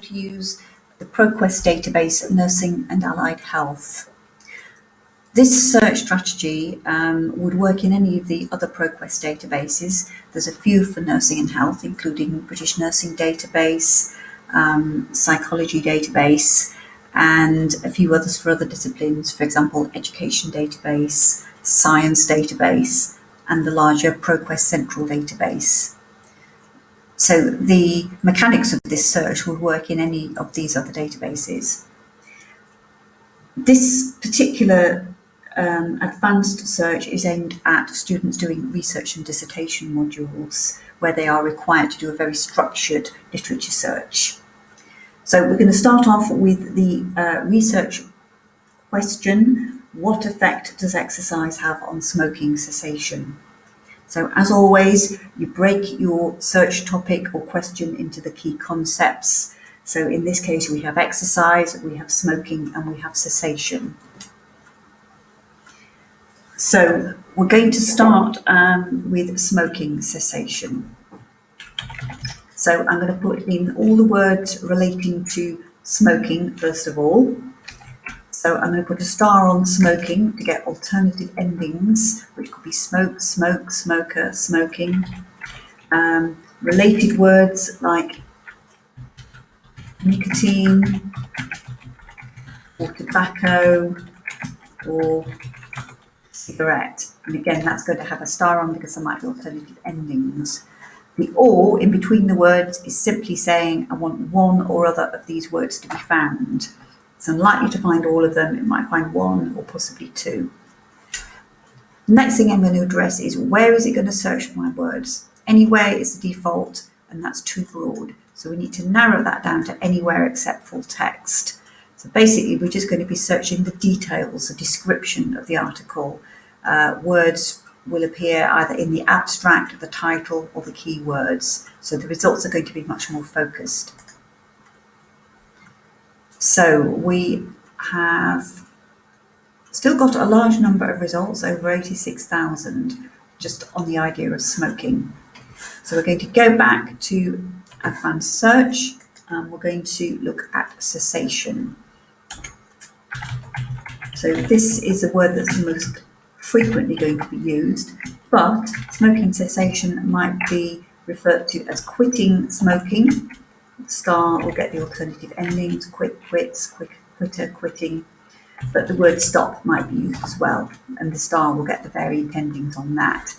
to use the Proquest database, Nursing and Allied Health. This search strategy would work in any of the other Proquest databases. There's a few for nursing and health, including British Nursing Database, Psychology Database, and a few others for other disciplines, for example, Education Database, Science Database, and the larger Proquest Central Database. So the mechanics of this search would work in any of these other databases. This particular advanced search is aimed at students doing research and dissertation modules, where they are required to do a very structured literature search. So we're going to start off with the research question: what effect does exercise have on smoking cessation? So as always, you break your search topic or question into the key concepts. So in this case, we have exercise, we have smoking, and we have cessation. So we're going to start with smoking cessation. So I'm going to put in all the words relating to smoking first of all. So I'm going to put a star on smoking to get alternative endings, which could be smoke, smoke, smoker, smoking. Related words like nicotine or tobacco or cigarette. And again, that's going to have a star on because there might be alternative endings. The or in between the words is simply saying I want one or other of these words to be found. It's unlikely to find all of them. It might find one or possibly two. Next thing I'm going to address is where is it going to search for my words? Anywhere is the default, and that's too broad. So we need to narrow that down to anywhere except full text. So basically, we're just going to be searching the details, the description of the article. Words will appear either in the abstract, the title, or the keywords. So the results are going to be much more focused. So we have still got a large number of results, over 86,000, just on the idea of smoking. So we're going to go back to advanced search and we're going to look at cessation. So this is a word that's most frequently going to be used, but smoking cessation might be referred to as quitting smoking. Star will get the alternative endings: quit, quits, quitter, quitting. But the word stop might be used as well, and the star will get the varied endings on that.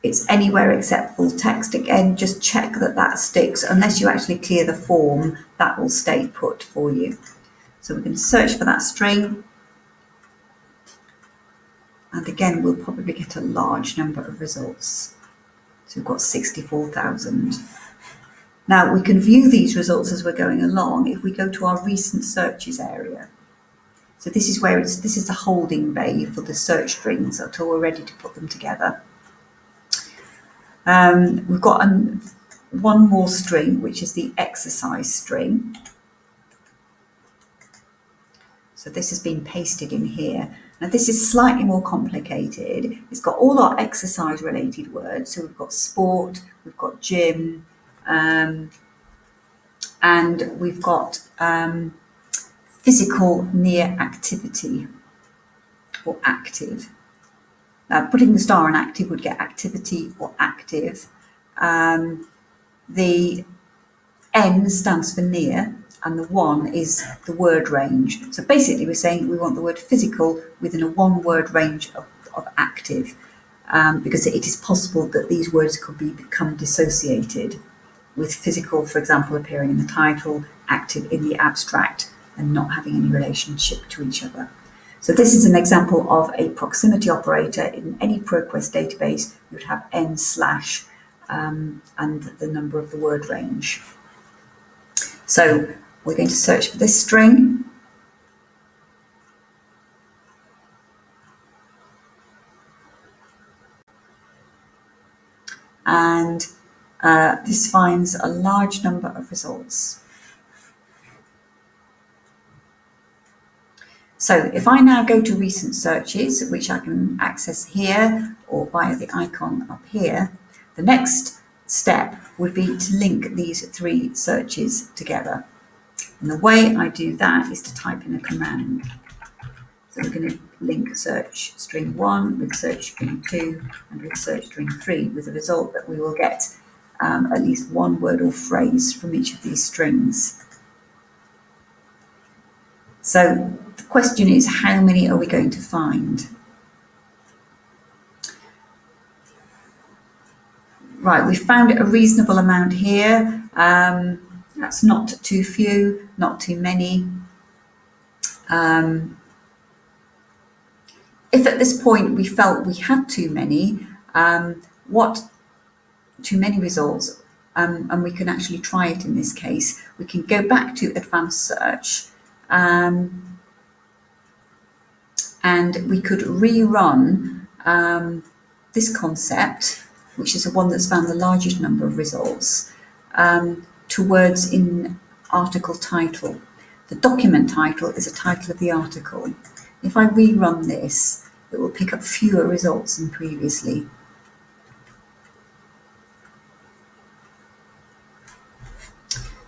It's anywhere except full text. Again, just check that that sticks. Unless you actually clear the form, that will stay put for you. So we're going to search for that string. And again, we'll probably get a large number of results. So we've got 64,000. Now we can view these results as we're going along if we go to our recent searches area. So this is where this is the holding bay for the search strings until we're ready to put them together. We've got one more string, which is the exercise string. So this has been pasted in here. Now this is slightly more complicated. It's got all our exercise related words. So we've got sport, we've got gym, and we've got physical near activity or active. Now putting the star on active would get activity or active. The N stands for near, and the 1 is the word range. So basically we're saying we want the word physical within a one word range of active, because it is possible that these words could become dissociated, with physical, for example, appearing in the title, active in the abstract, and not having any relationship to each other. So this is an example of a proximity operator. In any Proquest database, you would have n/ and the number of the word range. So we're going to search for this string. And this finds a large number of results. So if I now go to recent searches, which I can access here or via the icon up here, the next step would be to link these three searches together. And the way I do that is to type in a command. So we're going to link search string 1 with search string 2 and with search string 3, with the result that we will get at least one word or phrase from each of these strings. So the question is, how many are we going to find? Right, we found a reasonable amount here. That's not too few, not too many. If at this point we felt we had too many, too many results, and we can actually try it in this case, we can go back to advanced search, and we could rerun this concept, which is the one that's found the largest number of results, to words in article title. The document title is a title of the article. If I rerun this, it will pick up fewer results than previously.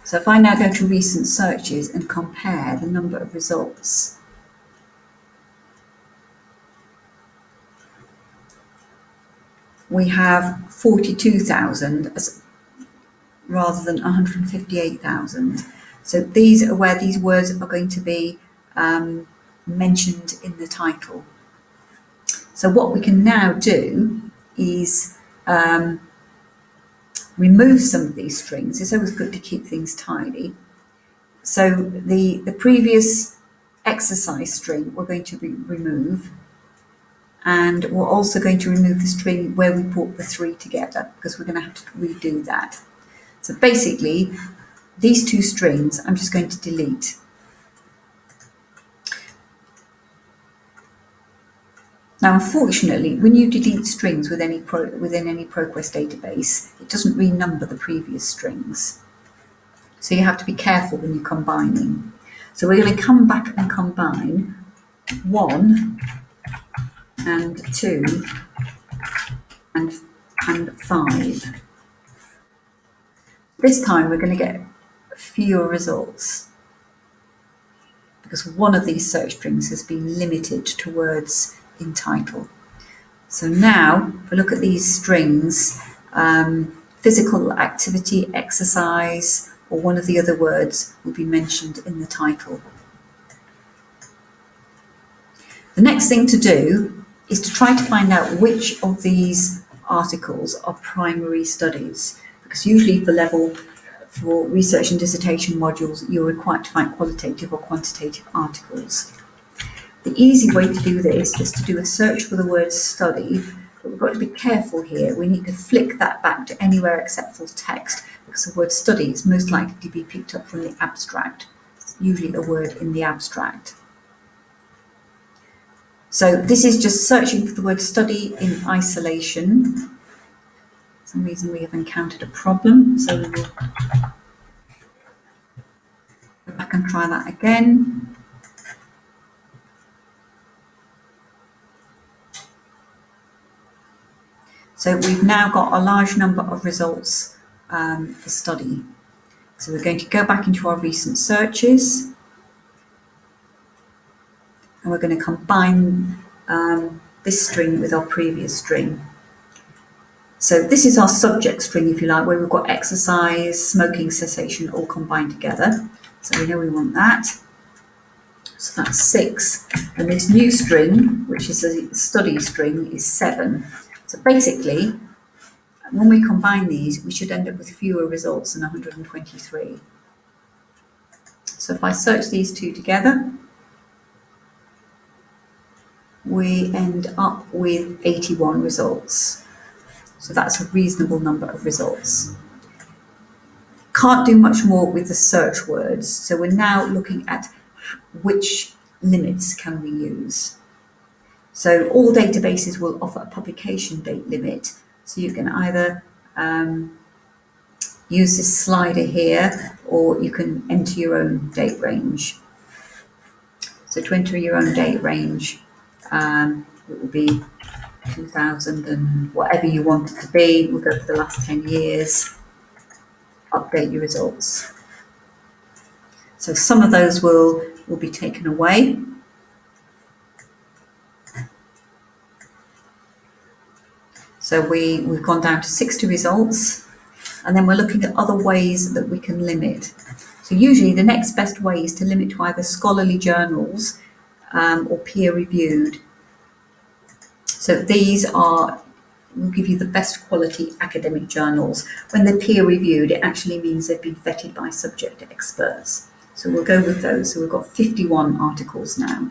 So if I now go to recent searches and compare the number of results, we have 42,000 rather than 158,000. So these are where these words are going to be mentioned in the title. So what we can now do is remove some of these strings. It's always good to keep things tidy. So the previous exercise string we're going to remove, and we're also going to remove the string where we put the three together, because we're going to have to redo that. So basically, these two strings I'm just going to delete. Now, unfortunately, when you delete strings within any Proquest database, it doesn't renumber the previous strings. So you have to be careful when you're combining. So we're going to come back and combine 1 and 2 and 5. This time we're going to get fewer results, because one of these search strings has been limited to words in title. So now, if we look at these strings, physical activity, exercise, or one of the other words will be mentioned in the title. The next thing to do is to try to find out which of these articles are primary studies, because usually for research and dissertation modules, you're required to find qualitative or quantitative articles. The easy way to do this is to do a search for the word study, but we've got to be careful here. We need to flick that back to anywhere except full text, because the word study is most likely to be picked up from the abstract. It's usually a word in the abstract. So this is just searching for the word study in isolation. For some reason we have encountered a problem, so we will go back and try that again. So we've now got a large number of results for study. So we're going to go back into our recent searches, and we're going to combine this string with our previous string. So this is our subject string, if you like, where we've got exercise, smoking cessation all combined together. So we know we want that. So that's 6. And this new string, which is a study string, is 7. So basically, when we combine these, we should end up with fewer results than 123. So if I search these two together, we end up with 81 results. So that's a reasonable number of results. Can't do much more with the search words. So we're now looking at which limits can we use. So all databases will offer a publication date limit. So you can either use this slider here, or you can enter your own date range. So to enter your own date range, it will be 2000 and whatever you want it to be. We'll go for the last 10 years. Update your results. So some of those will be taken away. So we've gone down to 60 results, and then we're looking at other ways that we can limit. So usually the next best way is to limit to either scholarly journals or peer-reviewed. So these will give you the best quality academic journals. When they're peer-reviewed, it actually means they've been vetted by subject experts. So we'll go with those. So we've got 51 articles now.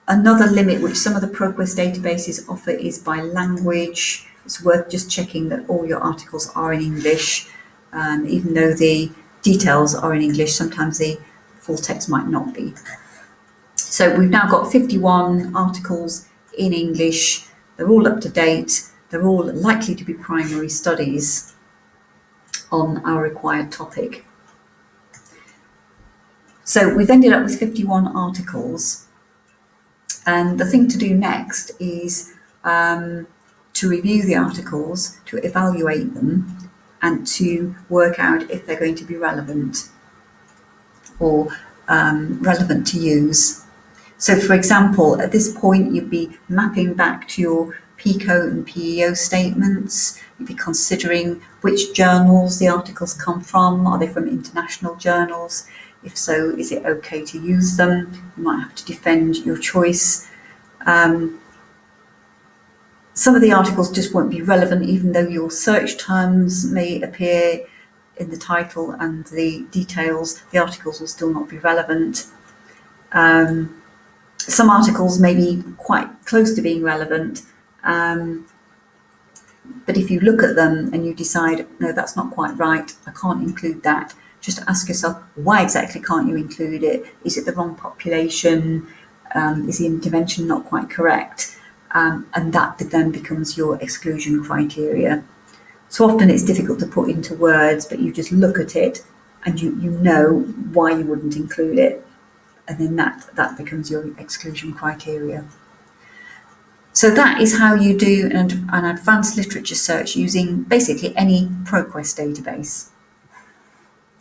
Another limit which some of the Proquest databases offer is by language. It's worth just checking that all your articles are in English. Even though the details are in English, sometimes the full text might not be. So we've now got 51 articles in English. They're all up to date. They're all likely to be primary studies on our required topic. So we've ended up with 51 articles. And the thing to do next is to review the articles, to evaluate them, and to work out if they're going to be relevant or relevant to use. So, for example, at this point, you'd be mapping back to your PICO and PEO statements. You'd be considering which journals the articles come from. Are they from international journals? If so, is it okay to use them? You might have to defend your choice. Some of the articles just won't be relevant, even though your search terms may appear in the title and the details. The articles will still not be relevant. Some articles may be quite close to being relevant, but if you look at them and you decide, no, that's not quite right, I can't include that, just ask yourself, why exactly can't you include it? Is it the wrong population? Is the intervention not quite correct? And that then becomes your exclusion criteria. So often it's difficult to put into words, but you just look at it and you know why you wouldn't include it. And then that becomes your exclusion criteria. So that is how you do an advanced literature search using basically any Proquest database.